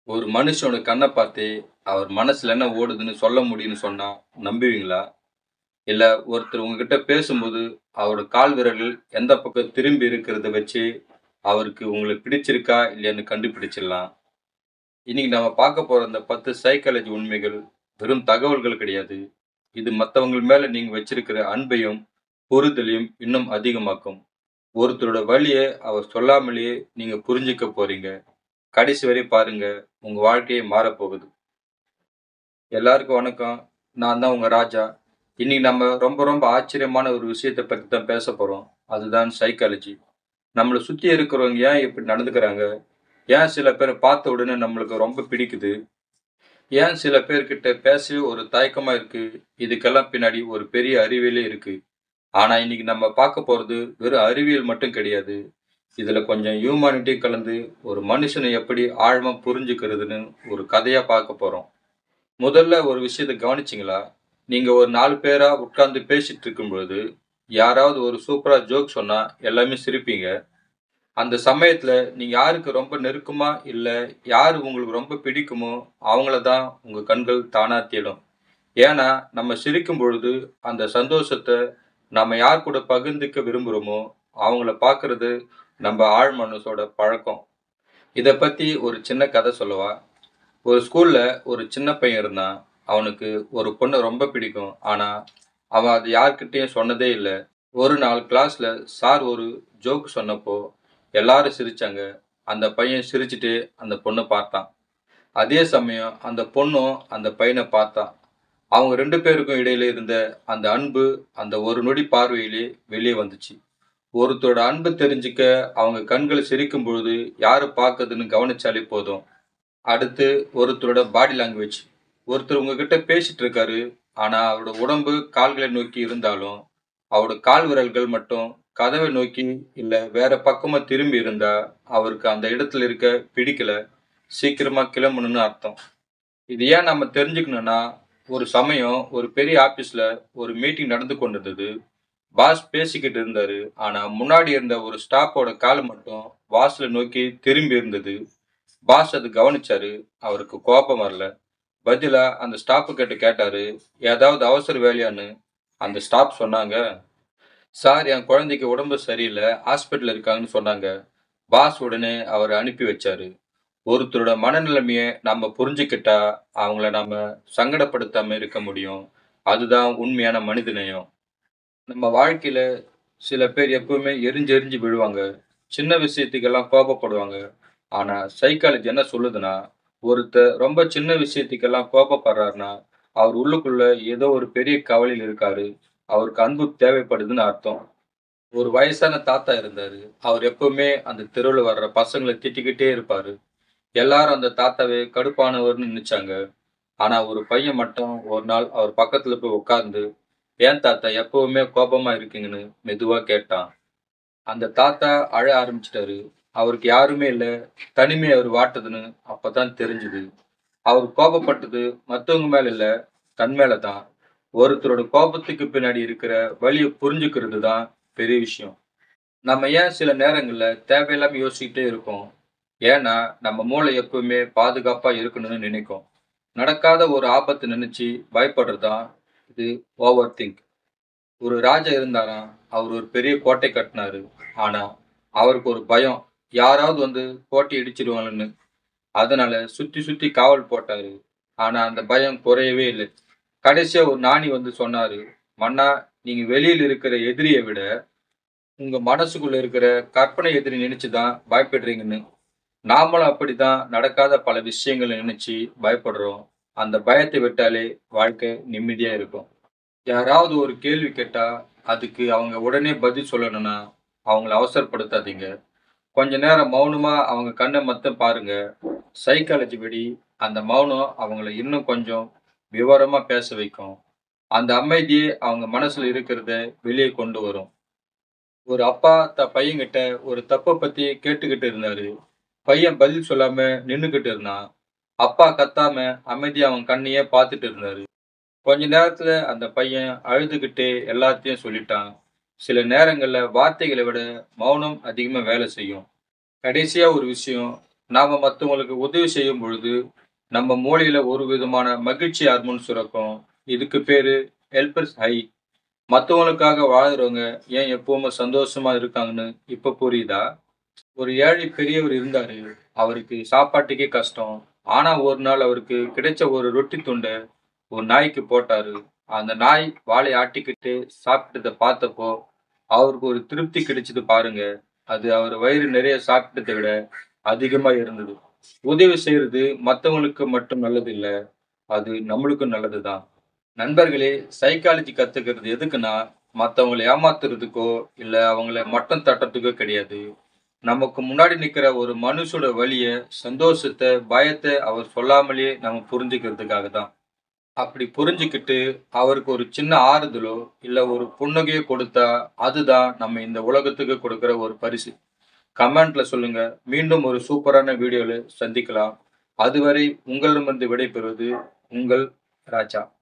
ஒரு மனுஷனோட கண்ண பார்த்தே, அவர் மனசுல என்ன ஓடுதுன்னு சொல்ல முடியும்னு சொன்னா நம்புவீங்களா? இல்ல ஒருத்தர் உங்ககிட்ட பேசும்போது, அவரோட கால் விரல்கள் எந்த பக்கம் திரும்பி இருக்கிறத வச்சு, அவருக்கு உங்கள பிடிச்சிருக்கா இல்லையான்னு கண்டுபிடிச்சிடலாம். இன்னைக்கு நம்ம பார்க்க போற இந்த 10 சைக்காலஜி உண்மைகள் வெறும் தகவல்கள் கிடையாது. இது மத்தவங்க மேல நீங்க வச்சிருக்கிற அன்பையும், புரிதலையும் இன்னும் அதிகமாக்கும். ஒருத்தரோட வலிய அவர் சொல்லாமலேயே நீங்க புரிஞ்சுக்க போறீங்க. கடைசி வரை பாருங்க. உங்க வாழ்க்கையே மாறப்போகுது. எல்லாருக்கும் வணக்கம். நான் தான் உங்க ராஜா. இன்னைக்கு நம்ம ரொம்ப ரொம்ப ஆச்சரியமான ஒரு விஷயத்த பத்தி தான் பேசப் போறோம். அதுதான் சைக்காலஜி. நம்மள சுத்தி இருக்கிறவங்க ஏன் இப்படி நடந்துக்கிறாங்க? ஏன் சில பேர பார்த்த உடனே நம்மளுக்கு ரொம்ப பிடிக்குது? ஏன் சில பேர்கிட்ட பேசவே ஒரு தயக்கமா இருக்கு? இதுக்கெல்லாம் பின்னாடி ஒரு பெரிய அறிவியலே இருக்கு. ஆனா இன்னைக்கு நம்ம பார்க்க போறது வெறும் அறிவியல் மட்டும் கிடையாது. இதுல கொஞ்சம் ஹியூமானிட்டி கலந்து ஒரு மனுஷனை எப்படி ஆழமா புரிஞ்சுக்கிறதுன்னு ஒரு கதையா பார்க்க போறோம். முதல்ல ஒரு விஷயத்த கவனிச்சீங்களா? நீங்க ஒரு 4 பேரா உட்கார்ந்து பேசிட்டு இருக்கும்பொழுது, யாராவது ஒரு சூப்பரா ஜோக் சொன்னா எல்லாமே சிரிப்பீங்க. அந்த சமயத்துல நீங்க யாருக்கு ரொம்ப நெருக்கமா, இல்ல யாரு உங்களுக்கு ரொம்ப பிடிக்குமோ, அவங்கள தான் உங்க கண்கள் தானா தேடும். ஏன்னா, நம்ம சிரிக்கும் பொழுது அந்த சந்தோஷத்த நம்ம யார் கூட பகிர்ந்துக்க விரும்புறோமோ, அவங்கள பார்க்கறது நம்ம ஆழ் மனசோட பழக்கம். இத பத்தி ஒரு சின்ன கதை சொல்லவா? ஒரு ஸ்கூல்ல ஒரு சின்ன பையன் இருந்தான். அவனுக்கு ஒரு பொண்ண ரொம்ப பிடிக்கும். ஆனா, அவன் அது யார்கிட்டயும் சொன்னதே இல்ல. ஒரு நாள் கிளாஸ்ல சார் ஒரு ஜோக் சொன்னப்போ, எல்லாரும் சிரிச்சாங்க. அந்த பையன் சிரிச்சுட்டு அந்த பொண்ண பார்த்தான். அதே சமயம் அந்த பொண்ணும் அந்த பையன பார்த்தா. அவங்க 2 பேருக்கும் இடையில இருந்த அந்த அன்பு, அந்த ஒரு நொடி பார்வையிலே வெளியே வந்துச்சு. ஒருத்தரோட அன்பு தெரிஞ்சுக்க அவங்க கண்கள் சிரிக்கும் பொழுது, யாரு பார்க்குதுன்னு கவனிச்சாலே போதும். அடுத்து ஒருத்தரோட பாடி லாங்குவேஜ். ஒருத்தர் உங்ககிட்ட பேசிட்டு இருக்காரு. ஆனா, அவரோட உடம்பு கால்களை நோக்கி இருந்தாலும், அவரோட கால் விரல்கள் மட்டும் கதவை நோக்கி இல்ல வேற பக்கமா திரும்பி இருந்தா, அவருக்கு அந்த இடத்துல இருக்க பிடிக்கல. சீக்கிரமா கிளம்பணும்னு அர்த்தம். இது ஏன் நம்ம தெரிஞ்சுக்கணும்னா, ஒரு சமயம் ஒரு பெரிய ஆபீஸ்ல ஒரு மீட்டிங் நடந்து கொண்டிருந்தது. பாஸ் பேசிக்கிட்டு இருந்தாரு. ஆனா, முன்னாடி இருந்த ஒரு ஸ்டாஃப்போட கால் மட்டும் வாசல நோக்கி திரும்பி இருந்தது. பாஸ் அது கவனிச்சாரு. அவருக்கு கோபம் வரல. பதிலா அந்த ஸ்டாஃப் கிட்ட கேட்டாரு. ஏதாவது அவசர வேலையான்னு? அந்த ஸ்டாஃப் சொன்னாங்க. சார் என் குழந்தைக்கு உடம்பு சரியில்ல. ஹாஸ்பிட்டல்ல இருக்காங்கன்னு சொன்னாங்க. பாஸ் உடனே அவர அனுப்பி வச்சாரு. ஒருத்தரோட மனநிலைமைய நம்ம புரிஞ்சுக்கிட்டா, அவங்கள நாம சங்கடப்படுத்தாம இருக்க முடியும். அதுதான் உண்மையான மனிதநேயம். நம்ம வாழ்க்கையில சில பேர் எப்பவுமே எரிஞ்சு எரிஞ்சு விழுவாங்க. சின்ன விஷயத்துக்கெல்லாம் கோபப்படுவாங்க. ஆனா, சைக்காலஜி என்ன சொல்லுதுன்னா, ஒருத்தர் ரொம்ப சின்ன விஷயத்துக்கெல்லாம் கோபப்படுறாருன்னா, அவர் உள்ளுக்குள்ள ஏதோ ஒரு பெரிய கவலையில இருக்காரு. அவருக்கு அன்பு தேவைப்படுதுன்னு அர்த்தம். ஒரு வயசான தாத்தா இருந்தாரு. அவர் எப்பவுமே அந்த தெருவுல வர்ற பசங்கள திட்டிக்கிட்டே இருப்பாரு. எல்லாரும் அந்த தாத்தாவே கடுப்பானவர்ன்னு நினைச்சாங்க. ஆனா, ஒரு பையன் மட்டும் ஒரு நாள் அவர் பக்கத்துல போய் உட்கார்ந்து, "ஏன் தாத்தா எப்பவுமே கோபமா இருக்கீங்கன்னு?" மெதுவா கேட்டான். அந்த தாத்தா அழ ஆரம்பிச்சுட்டாரு. அவருக்கு யாருமே இல்ல. தனிமை அவர வாட்டுதுன்னு அப்பதான் தெரிஞ்சுது. அவர் கோபப்பட்டது மத்தவங்க மேல இல்ல, தன் மேல தான். ஒருத்தரோட கோபத்துக்கு பின்னாடி இருக்கிற வலிய புரிஞ்சுக்கிறது தான் பெரிய விஷயம். நம்ம ஏன் சில நேரங்கள்ல தேவையில்லாம யோசிச்சுக்கிட்டே இருக்கோம்? ஏன்னா, நம்ம மூளை எப்பவுமே பாதுகாப்பா இருக்கணும்னு நினைக்கும். நடக்காத ஒரு ஆபத்த நினைச்சு பயப்படுறது தான் இது ஓவர் திங்க். ஒரு ராஜா இருந்தாராம். அவரு ஒரு பெரிய கோட்டை கட்டுனாரு. ஆனா, அவருக்கு ஒரு பயம். யாராவது வந்து கோட்டைய இடிச்சிடுவாங்கன்னு. அதனால சுத்தி சுத்தி காவல் போட்டாரு. ஆனா, அந்த பயம் குறையவே இல்ல. கடைசியா ஒரு ஞானி வந்து சொன்னாரு, "மன்னா, நீங்க வெளியில இருக்கிற எதிரிய விட, உங்க மனசுக்குள்ள இருக்கிற கற்பனை எதிரி நினைச்சு தான் பயப்படுறீங்கன்னு." நாமளும் அப்படித்தான் நடக்காத பல விஷயங்கள நினைச்சு பயப்படுறோம். அந்த பயத்த விட்டாலே வாழ்க்கை நிம்மதியா இருக்கும். யாராவது ஒரு கேள்வி கேட்டா, அதுக்கு அவங்க உடனே பதில் சொல்லணும்னா, அவங்கள அவசரப்படுத்தாதீங்க. கொஞ்ச நேரம் மௌனமா அவங்க கண்ண மட்டும் பாருங்க. சைக்காலஜி படி அந்த மௌனம் அவங்கள இன்னும் கொஞ்சம் விவரமா பேச வைக்கும். அந்த அமைதியே அவங்க மனசுல இருக்கிறத வெளிய கொண்டு வரும். ஒரு அப்பா பையன்கிட்ட ஒரு தப்ப பத்தி கேட்டுக்கிட்டு இருந்தாரு. பையன் பதில் சொல்லாம நின்னுகிட்டு இருந்தான். அப்பா கத்தாம அமைதியா அவன் கண்ணையே பார்த்துட்டு இருந்தாரு. கொஞ்ச நேரத்துல அந்த பையன் அழுதுகிட்டே எல்லாத்தையும் சொல்லிட்டான். சில நேரங்கள்ல வார்த்தைகளை விட மௌனம் அதிகமா வேலை செய்யும். கடைசியா ஒரு விஷயம். நாம மத்தவங்களுக்கு உதவி செய்யும் பொழுது, நம்ம மூளையில ஒரு விதமான மகிழ்ச்சி ஹார்மோன் சுரக்கும். இதுக்கு பேரு ஹெல்பர்ஸ் ஹை. மத்தவங்களுக்காக வாழுறவங்க ஏன் எப்பவுமே சந்தோஷமா இருக்காங்கன்னு இப்ப புரியுதா? ஒரு ஏழை பெரியவர் இருந்தாரு. அவருக்கு சாப்பாட்டுக்கே கஷ்டம். ஆனா ஒரு நாள் அவருக்கு கிடைச்ச ஒரு ரொட்டி துண்ட ஒரு நாய்க்கு போட்டாரு. அந்த நாய் வாலை ஆட்டிக்கிட்டு சாப்பிட்டத பார்த்தப்போ, அவருக்கு ஒரு திருப்தி கிடைச்சது பாருங்க. அது அவர் வயிறு நிறைய சாப்பிட்டத விட அதிகமா இருந்தது. உதவி செய்றது மத்தவங்களுக்கு மட்டும் நல்லது இல்ல. அது நம்மளுக்கும் நல்லது தான். நண்பர்களே, சைக்காலஜி கத்துக்கிறது எதுக்குன்னா, மத்தவங்கள ஏமாத்துறதுக்கோ, இல்ல அவங்கள மட்டம் தட்டுறதுக்கோ கிடையாது. நமக்கு முன்னாடி நிக்கிற ஒரு மனுஷனோட வலிய, சந்தோஷத்த, பயத்த அவர் சொல்லாமலேயே நம்ம புரிஞ்சுக்கிறதுக்காக தான். அப்படி புரிஞ்சுக்கிட்டு, அவருக்கு ஒரு சின்ன ஆறுதலோ, இல்ல ஒரு புன்னகையோ கொடுத்தா, அதுதான் நம்ம இந்த உலகத்துக்கு கொடுக்கிற ஒரு பரிசு. கமெண்ட்ல சொல்லுங்க. மீண்டும் ஒரு சூப்பரான வீடியோல சந்திக்கலாம். அதுவரை உங்களிடமிருந்து விடைபெறுவது உங்கள் ராஜா.